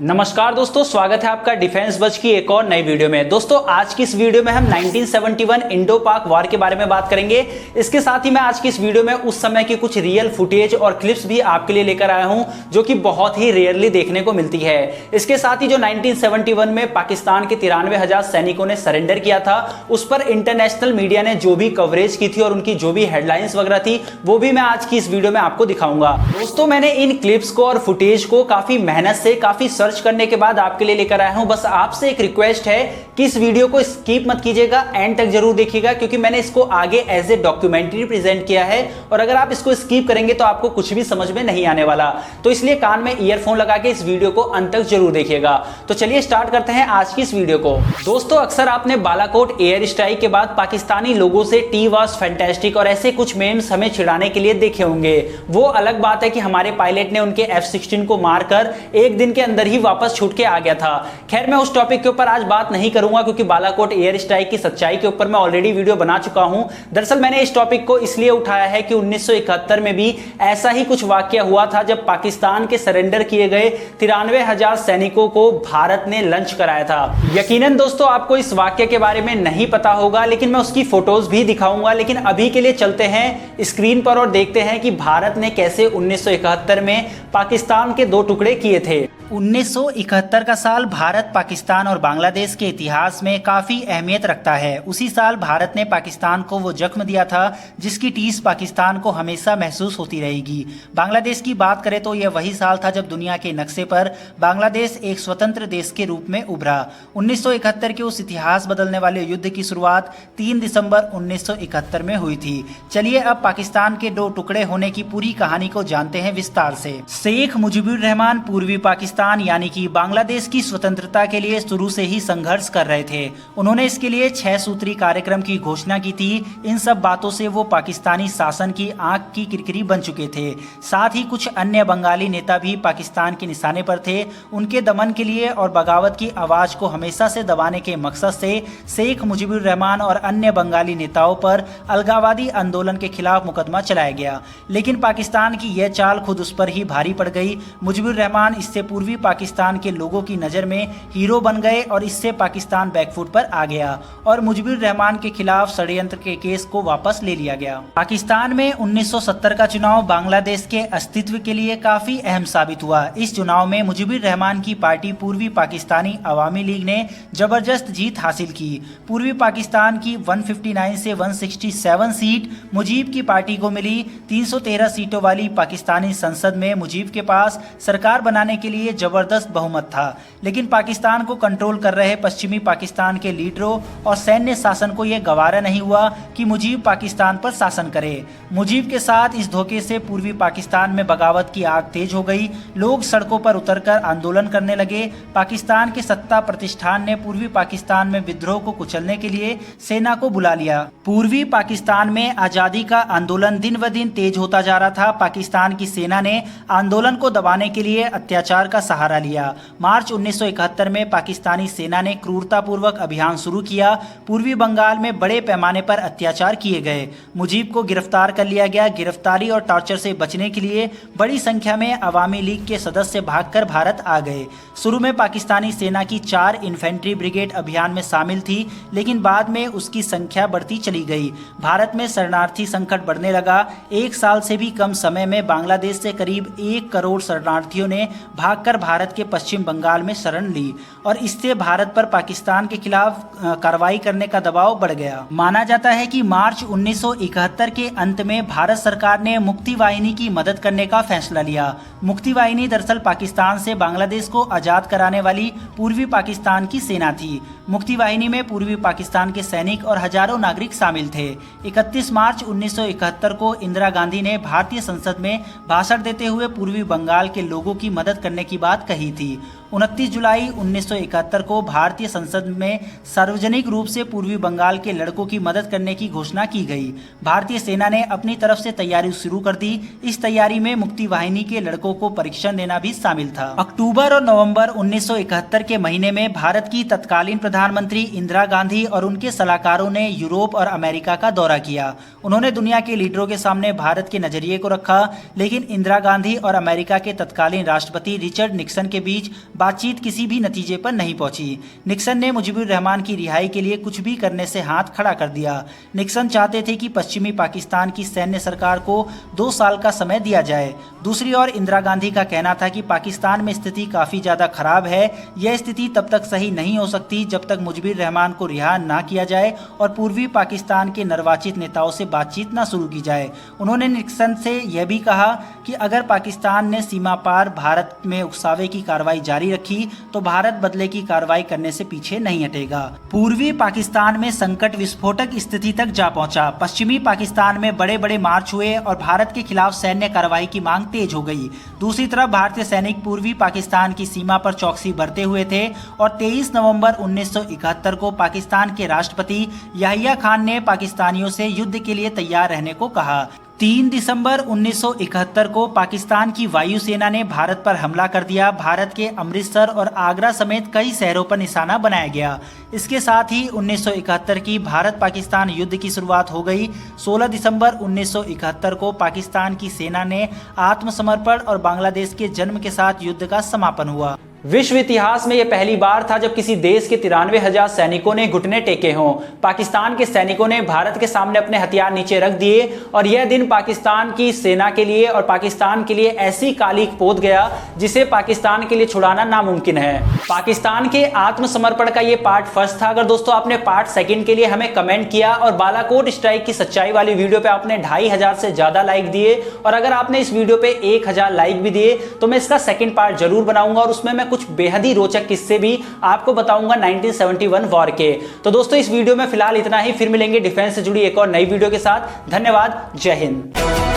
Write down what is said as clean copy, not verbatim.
नमस्कार दोस्तों, स्वागत है आपका डिफेंस बज की एक और नई वीडियो में। दोस्तों आज की इस वीडियो में हम 1971 इंडो पाक वॉर के बारे में बात करेंगे। इसके साथ ही मैं आज की इस वीडियो में उस समय की कुछ रियल फुटेज और क्लिप्स भी आपके लिए लेकर आया हूं, जो कि बहुत ही रेयरली देखने को मिलती है। इसके साथ ही जो 1971 में पाकिस्तान के 93,000 सैनिकों ने सरेंडर किया था, उस पर इंटरनेशनल मीडिया ने जो भी कवरेज की थी और उनकी जो भी हेडलाइंस वगैरह थी, वो भी मैं आज की इस वीडियो में आपको दिखाऊंगा। दोस्तों मैंने इन क्लिप्स को और फुटेज को काफी मेहनत से, काफी सर्च करने के बाद आपके लिए लेकर आया हूं। बस आपसे एक रिक्वेस्ट है कि इस वीडियो को स्किप मत कीजिएगा, एंड तक जरूर देखिएगा, क्योंकि मैंने इसको आगे एज ए डॉक्यूमेंट्री प्रेजेंट किया है और अगर आप इसको स्किप करेंगे तो आपको कुछ भी समझ में नहीं आने वाला। तो इसलिए कान में ईयरफोन लगा के इस वीडियो को अंत तक जरूर देखिएगा। तो चलिए स्टार्ट करते हैं आज की इस वीडियो को। दोस्तों अक्सर आपने बालाकोट एयर स्ट्राइक के बाद पाकिस्तानी लोगों से टी वाज फैंटास्टिक और ऐसे कुछ मेम्स हमें चिढ़ाने के लिए देखे होंगे। वो अलग बात है कि हमारे पायलट ने उनके F-16 को मारकर एक दिन के अंदर ही वापस छूट के आ गया था। खैर मैं उस टॉपिक के ऊपर आज बात नहीं करूंगा, क्योंकि बालाकोट एयर स्ट्राइक की सच्चाई के ऊपर मैं ऑलरेडी वीडियो बना चुका हूं। दरअसल मैंने इस टॉपिक को इसलिए उठाया है कि 1971 में भी ऐसा ही कुछ वाकया हुआ था, जब पाकिस्तान के सरेंडर किए गए 93,000 सैनिकों को भारत ने लंच कराया था। यकीनन दोस्तों आपको इस वाकये के बारे में नहीं पता होगा, लेकिन मैं उसकी फोटोज भी दिखाऊंगा। लेकिन अभी के लिए चलते हैं स्क्रीन पर और देखते हैं कि भारत ने कैसे 1971 में पाकिस्तान के दो टुकड़े किए थे। 1971 का साल भारत, पाकिस्तान और बांग्लादेश के इतिहास में काफ़ी अहमियत रखता है। उसी साल भारत ने पाकिस्तान को वो जख्म दिया था जिसकी टीस पाकिस्तान को हमेशा महसूस होती रहेगी। बांग्लादेश की बात करें तो यह वही साल था जब दुनिया के नक्शे पर बांग्लादेश एक स्वतंत्र देश के रूप में उभरा। 1971 के उस इतिहास बदलने वाले युद्ध की शुरुआत 3 दिसंबर 1971 में हुई थी। चलिए अब पाकिस्तान के दो टुकड़े होने की पूरी कहानी को जानते हैं विस्तार से। शेख मुजीबुर रहमान पूर्वी पाकिस्तान यानी कि बांग्लादेश की स्वतंत्रता के लिए शुरू से ही संघर्ष कर रहे थे। उन्होंने इसके लिए 6 सूत्री कार्यक्रम की घोषणा की थी। इन सब बातों से वो पाकिस्तानी शासन की आंख की किरकिरी बन चुके थे। साथ ही कुछ अन्य बंगाली नेता भी पाकिस्तान के निशाने पर थे। उनके दमन के लिए और बगावत की आवाज को हमेशा से दबाने के मकसद से शेख मुजीबुर रहमान और अन्य बंगाली नेताओं पर अलगाववादी आंदोलन के खिलाफ मुकदमा चलाया गया। लेकिन पाकिस्तान की यह चाल खुद उस पर ही भारी पड़ गई। मुजीबुर रहमान इससे पूर्वी पाकिस्तान के लोगों की नज़र में हीरो बन गए और इससे पाकिस्तान बैकफुट पर आ गया और मुजीबुर रहमान के खिलाफ षड्यंत्र के केस को वापस ले लिया गया। पाकिस्तान में 1970 का चुनाव बांग्लादेश के अस्तित्व के लिए काफी अहम साबित हुआ। इस चुनाव में मुजीबुर रहमान की पार्टी पूर्वी पाकिस्तानी अवामी लीग ने जबरदस्त जीत हासिल की। पूर्वी पाकिस्तान की 159 से 167 सीट मुजीब की पार्टी को मिली। 313 सीटों वाली पाकिस्तानी संसद में मुजीब के पास सरकार बनाने के लिए जबरदस्त बहुमत था। लेकिन पाकिस्तान को कंट्रोल कर रहे पश्चिमी पाकिस्तान के लीडरों और सैन्य शासन को यह गवारा नहीं हुआ कि मुजीब पाकिस्तान पर शासन करे। मुजीब के साथ इस धोखे से पूर्वी पाकिस्तान में बगावत की आग तेज हो गई। लोग सड़कों पर उतरकर आंदोलन करने लगे। पाकिस्तान के सत्ता प्रतिष्ठान ने पूर्वी पाकिस्तान में विद्रोह को कुचलने के लिए सेना को बुला लिया। पूर्वी पाकिस्तान में आज़ादी का आंदोलन दिन ब दिन तेज होता जा रहा था। पाकिस्तान की सेना ने आंदोलन को दबाने के लिए अत्याचार का सहारा लिया। मार्च 1971 में पाकिस्तानी सेना ने क्रूरतापूर्वक अभियान शुरू किया। पूर्वी बंगाल में बड़े पैमाने पर अत्याचार किए गए। मुजीब को गिरफ्तार कर लिया गया। गिरफ्तारी और टॉर्चर से बचने के लिए बड़ी संख्या में अवामी लीग के सदस्य भागकर भारत आ गए। शुरू में पाकिस्तानी सेना की 4 इन्फेंट्री ब्रिगेड अभियान में शामिल थी, लेकिन बाद में उसकी संख्या बढ़ती चली गई। भारत में शरणार्थी संकट बढ़ने लगा। 1 साल से भी कम समय में बांग्लादेश से करीब 1 करोड़ शरणार्थियों ने भागकर भारत के पश्चिम बंगाल में शरण ली और इससे भारत पर पाकिस्तान के खिलाफ कार्रवाई करने का दबाव बढ़ गया। माना जाता है कि मार्च 1971 के अंत में भारत सरकार ने मुक्ति वाहिनी की मदद करने का फैसला लिया। मुक्ति वाहिनी दरअसल पाकिस्तान से बांग्लादेश को आजाद कराने वाली पूर्वी पाकिस्तान की सेना थी। मुक्ति वाहिनी में पूर्वी पाकिस्तान के सैनिक और हजारों नागरिक शामिल थे। 31 मार्च 1971 को इंदिरा गांधी ने भारतीय संसद में भाषण देते हुए पूर्वी बंगाल के लोगों की मदद करने की बात कही थी। 29 जुलाई 1971 को भारतीय संसद में सार्वजनिक रूप से पूर्वी बंगाल के लड़कों की मदद करने की घोषणा की गई। भारतीय सेना ने अपनी तरफ से तैयारी शुरू कर दी। इस तैयारी में मुक्ति वाहिनी के लड़कों को परीक्षण देना भी शामिल था। अक्टूबर और नवंबर 1971 के महीने में भारत की तत्कालीन प्रधानमंत्री इंदिरा गांधी और उनके सलाहकारों ने यूरोप और अमेरिका का दौरा किया। उन्होंने दुनिया के लीडरों के सामने भारत के नजरिए को रखा, लेकिन इंदिरा गांधी और अमेरिका के तत्कालीन राष्ट्रपति रिचर्ड निक्सन के बीच बातचीत किसी भी नतीजे पर नहीं पहुंची। निक्सन ने मुजीबुर रहमान की रिहाई के लिए कुछ भी करने से हाथ खड़ा कर दिया। निक्सन चाहते थे कि पश्चिमी पाकिस्तान की सैन्य सरकार को 2 साल का समय दिया जाए। दूसरी ओर इंदिरा गांधी का कहना था कि पाकिस्तान में स्थिति काफ़ी ज़्यादा खराब है, यह स्थिति तब तक सही नहीं हो सकती जब तक मुजीबुर रहमान को रिहा ना किया जाए और पूर्वी पाकिस्तान के निर्वाचित नेताओं से बातचीत ना शुरू की जाए। उन्होंने निक्सन से यह भी कहा कि अगर पाकिस्तान ने सीमा पार भारत में उकसावे की कार्रवाई जारी रखी तो भारत बदले की कार्रवाई करने से पीछे नहीं हटेगा। पूर्वी पाकिस्तान में संकट विस्फोटक स्थिति तक जा पहुंचा। पश्चिमी पाकिस्तान में बड़े बड़े मार्च हुए और भारत के खिलाफ सैन्य कार्रवाई की मांग तेज हो गई। दूसरी तरफ भारतीय सैनिक पूर्वी पाकिस्तान की सीमा पर चौकसी बरते हुए थे और 23 नवंबर 1971 को पाकिस्तान के राष्ट्रपति याहिया खान ने पाकिस्तानियों से युद्ध के लिए तैयार रहने को कहा। 3 दिसंबर 1971 को पाकिस्तान की वायुसेना ने भारत पर हमला कर दिया। भारत के अमृतसर और आगरा समेत कई शहरों पर निशाना बनाया गया। इसके साथ ही 1971 की भारत पाकिस्तान युद्ध की शुरुआत हो गई। 16 दिसंबर 1971 को पाकिस्तान की सेना ने आत्मसमर्पण और बांग्लादेश के जन्म के साथ युद्ध का समापन हुआ। विश्व इतिहास में यह पहली बार था जब किसी देश के 93,000 सैनिकों ने घुटने टेके हों। पाकिस्तान के सैनिकों ने भारत के सामने अपने हथियार नीचे रख दिए और यह दिन पाकिस्तान की सेना के लिए और पाकिस्तान के लिए ऐसी कालिक पोत गया जिसे पाकिस्तान के लिए छुड़ाना नामुमकिन है। पाकिस्तान के आत्मसमर्पण का यह पार्ट फर्स्ट था। अगर दोस्तों आपने पार्ट सेकंड के लिए हमें कमेंट किया और बालाकोट स्ट्राइक की सच्चाई वाली वीडियो पे आपने 2500 से ज्यादा लाइक दिए और अगर आपने इस वीडियो पे 1000 लाइक भी दिए तो मैं इसका सेकंड पार्ट जरूर बनाऊंगा और उसमें मैं कुछ बेहद ही रोचक किस्से भी आपको बताऊंगा 1971 वॉर के। तो दोस्तों इस वीडियो में फिलहाल इतना ही, फिर मिलेंगे डिफेंस से जुड़ी एक और नई वीडियो के साथ। धन्यवाद, जय हिंद।